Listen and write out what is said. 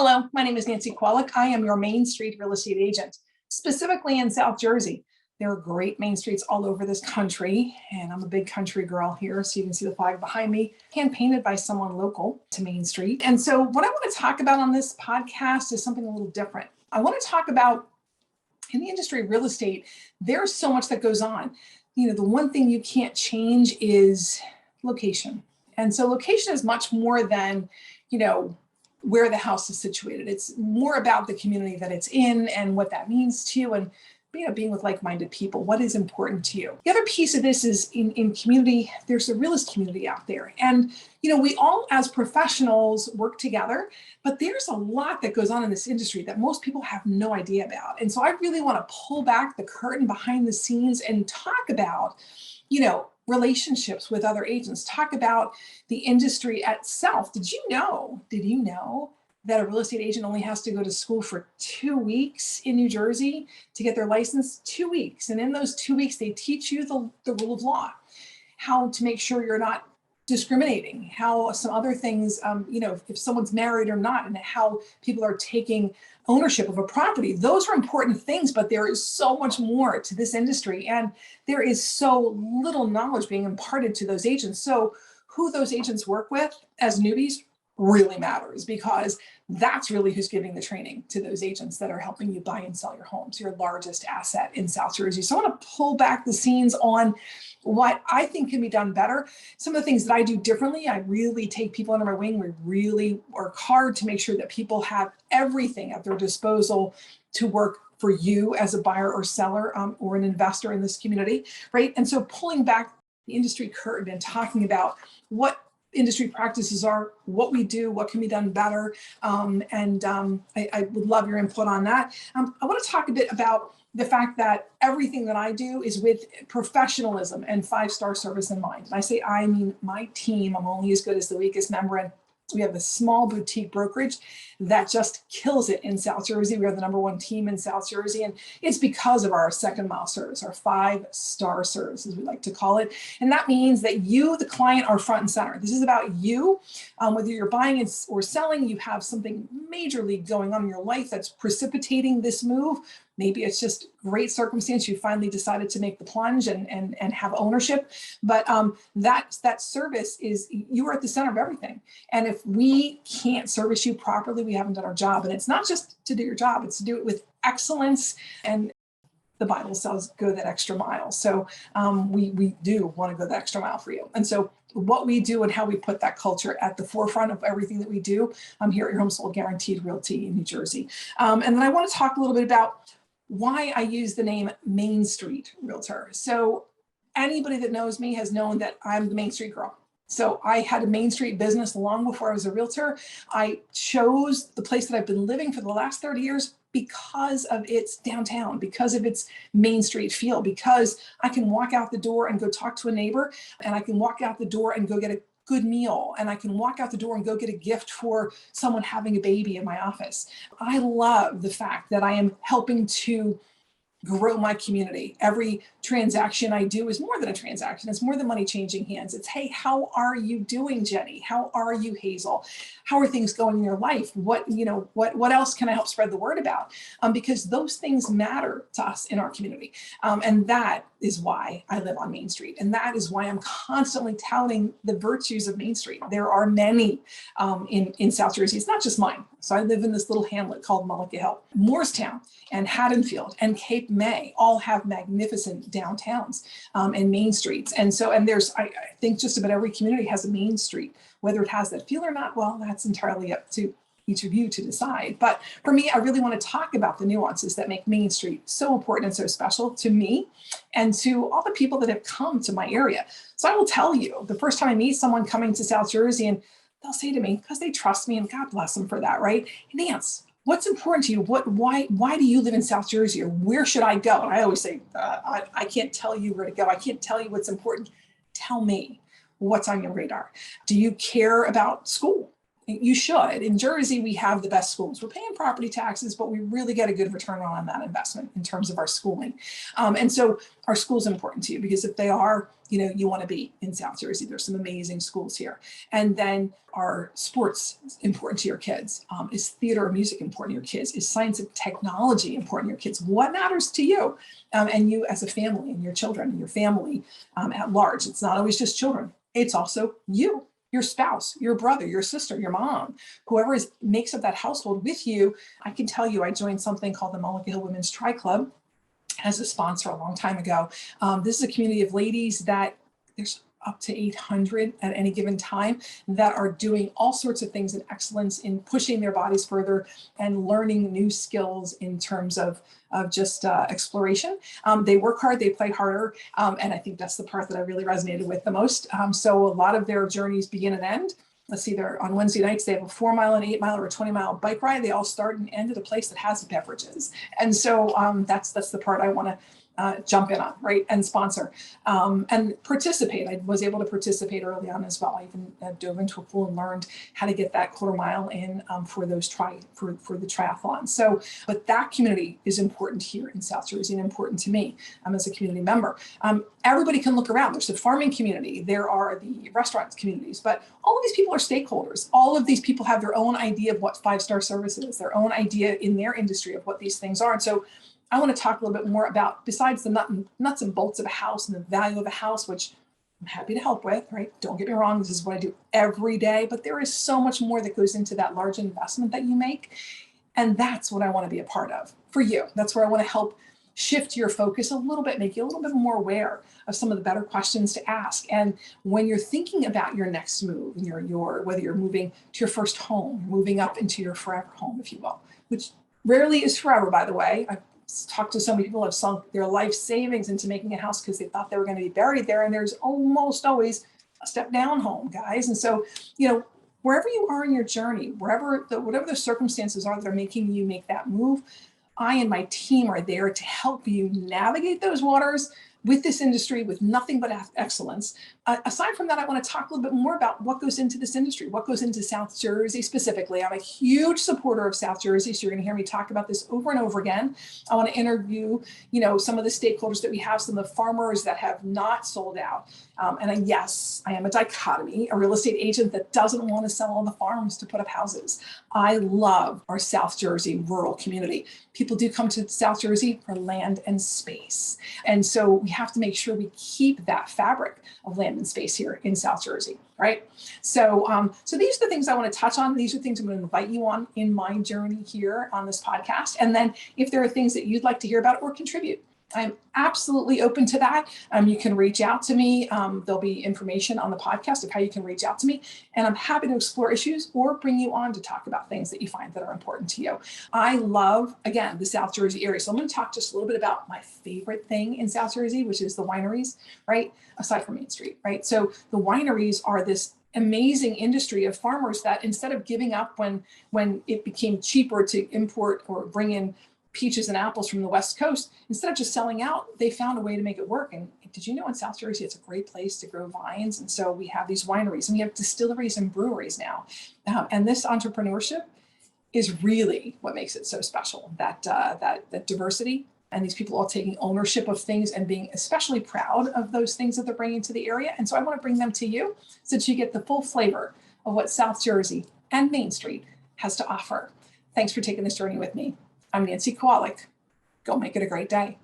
Hello, my name is Nancy Kowalik. I am your Main Street real estate agent, specifically in South Jersey. There are great main streets all over this country, and I'm a big country girl here, so you can see the flag behind me, hand painted by someone local to Main Street. And so what I want to talk about on this podcast is something a little different. I want to talk about, in the industry of real estate, there's so much that goes on. The one thing you can't change is location. And so location is much more than, where the house is situated. It's more about the community that it's in and what that means to you, and being with like-minded people. What is important to you? The other piece of this is in community, there's a realist community out there. And we all as professionals work together, but there's a lot that goes on in this industry that most people have no idea about. And so I really want to pull back the curtain behind the scenes and talk about, relationships with other agents, talk about the industry itself. Did you know that a real estate agent only has to go to school for 2 weeks in New Jersey to get their license? 2 weeks. And in those 2 weeks, they teach you the rule of law, how to make sure you're not discriminating, how some other things, if someone's married or not, and how people are taking ownership of a property. Those are important things, but there is so much more to this industry, and there is so little knowledge being imparted to those agents. So who those agents work with as newbies really matters, because that's really who's giving the training to those agents that are helping you buy and sell your homes, your largest asset in South Jersey. So I want to pull back the scenes on what I think can be done better. Some of the things that I do differently, I really take people under my wing. We really work hard to make sure that people have everything at their disposal to work for you as a buyer or seller or an investor in this community, right? And so pulling back the industry curtain and talking about what industry practices are, what we do, what can be done better. I would love your input on that. I want to talk a bit about the fact that everything that I do is with professionalism and 5-star service in mind. And I mean my team. I'm only as good as the weakest member. And we have a small boutique brokerage that just kills it in South Jersey. We are the #1 team in South Jersey, and it's because of our second mile service, our 5-star service, as we like to call it. And that means that you, the client, are front and center. This is about you. Whether you're buying or selling, you have something majorly going on in your life that's precipitating this move. Maybe it's just great circumstance. You finally decided to make the plunge and have ownership. But that service is, you are at the center of everything. And if we can't service you properly, we haven't done our job. And it's not just to do your job, it's to do it with excellence. And the Bible says go that extra mile. So we do want to go that extra mile for you. And so what we do and how we put that culture at the forefront of everything that we do here at your Home Sold Guaranteed Realty in New Jersey. And then I want to talk a little bit about why I use the name Main Street Realtor. So anybody that knows me has known that I'm the Main Street girl. So I had a Main Street business long before I was a realtor. I chose the place that I've been living for the last 30 years because of its downtown, because of its Main Street feel, because I can walk out the door and go talk to a neighbor, and I can walk out the door and go get a good meal, and I can walk out the door and go get a gift for someone having a baby in my office. I love the fact that I am helping to grow my community. Every transaction I do is more than a transaction. It's more than money changing hands. It's, hey, how are you doing, Jenny? How are you, Hazel? How are things going in your life? What else can I help spread the word about? Because those things matter to us in our community. And that is why I live on Main Street. And that is why I'm constantly touting the virtues of Main Street. There are many in South Jersey. It's not just mine. So I live in this little hamlet called Mullica Hill. Moorestown and Haddonfield and Cape May all have magnificent downtowns and main streets. And there's, I think just about every community has a main street. Whether it has that feel or not, well, that's entirely up to each of you to decide. But for me, I really want to talk about the nuances that make Main Street so important and so special to me and to all the people that have come to my area. So I will tell you, the first time I meet someone coming to South Jersey, and they'll say to me, because they trust me, and God bless them for that, right? Nance, what's important to you? Why do you live in South Jersey, or where should I go? And I always say, I can't tell you where to go. I can't tell you what's important. Tell me what's on your radar. Do you care about school? You should. In Jersey, we have the best schools. We're paying property taxes, but we really get a good return on that investment in terms of our schooling. And so our schools are important to you because if they are, you want to be in South Jersey. There's some amazing schools here. And then are sports important to your kids? Is theater or music important to your kids? Is science and technology important to your kids? What matters to you? And you as a family and your children and your family at large. It's not always just children. It's also you, your spouse, your brother, your sister, your mom, whoever makes up that household with you. I can tell you, I joined something called the Mulligan Hill Women's Tri Club as a sponsor a long time ago. This is a community of ladies that there's up to 800 at any given time that are doing all sorts of things in excellence in pushing their bodies further and learning new skills in terms of just exploration. They work hard, they play harder. And I think that's the part that I really resonated with the most. So a lot of their journeys begin and end. Let's see, they're on Wednesday nights, they have a 4 mile, an 8 mile, or a 20 mile bike ride. They all start and end at a place that has beverages. And so that's the part I want to jump in on, right? And sponsor and participate. I was able to participate early on as well. I even dove into a pool and learned how to get that quarter mile in for those for the triathlon. So, but that community is important here in South Jersey and important to me as a community member. Everybody can look around. There's the farming community. There are the restaurant communities, but all of these people are stakeholders. All of these people have their own idea of what 5-star service is, their own idea in their industry of what these things are. And so I want to talk a little bit more about, besides the nuts and bolts of a house and the value of a house, which I'm happy to help with, right? Don't get me wrong, this is what I do every day, but there is so much more that goes into that large investment that you make. And that's what I want to be a part of for you. That's where I want to help shift your focus a little bit, make you a little bit more aware of some of the better questions to ask. And when you're thinking about your next move, whether you're moving to your first home, moving up into your forever home, if you will, which rarely is forever, by the way. I've talked to so many people who have sunk their life savings into making a house because they thought they were going to be buried there. And there's almost always a step down home, guys. And so, wherever you are in your journey, whatever the circumstances are that are making you make that move, I and my team are there to help you navigate those waters with this industry with nothing but excellence. Aside from that, I want to talk a little bit more about what goes into this industry, what goes into South Jersey specifically. I'm a huge supporter of South Jersey, so you're going to hear me talk about this over and over again. I want to interview, some of the stakeholders that we have, some of the farmers that have not sold out. Yes, I am a dichotomy, a real estate agent that doesn't want to sell all the farms to put up houses. I love our South Jersey rural community. People do come to South Jersey for land and space. And so we have to make sure we keep that fabric of land and space here in South Jersey, right? So, so these are the things I want to touch on. These are things I'm going to invite you on in my journey here on this podcast. And then if there are things that you'd like to hear about or contribute, I'm absolutely open to that. You can reach out to me. There'll be information on the podcast of how you can reach out to me. And I'm happy to explore issues or bring you on to talk about things that you find that are important to you. I love, again, the South Jersey area. So I'm going to talk just a little bit about my favorite thing in South Jersey, which is the wineries, right? Aside from Main Street, right? So the wineries are this amazing industry of farmers that instead of giving up when it became cheaper to import or bring in peaches and apples from the West Coast, instead of just selling out, they found a way to make it work. And did you know in South Jersey, it's a great place to grow vines? And so we have these wineries and we have distilleries and breweries now. And this entrepreneurship is really what makes it so special, that diversity and these people all taking ownership of things and being especially proud of those things that they're bringing to the area. And so I want to bring them to you so that you get the full flavor of what South Jersey and Main Street has to offer. Thanks for taking this journey with me. I'm Nancy Kowalik. Go make it a great day.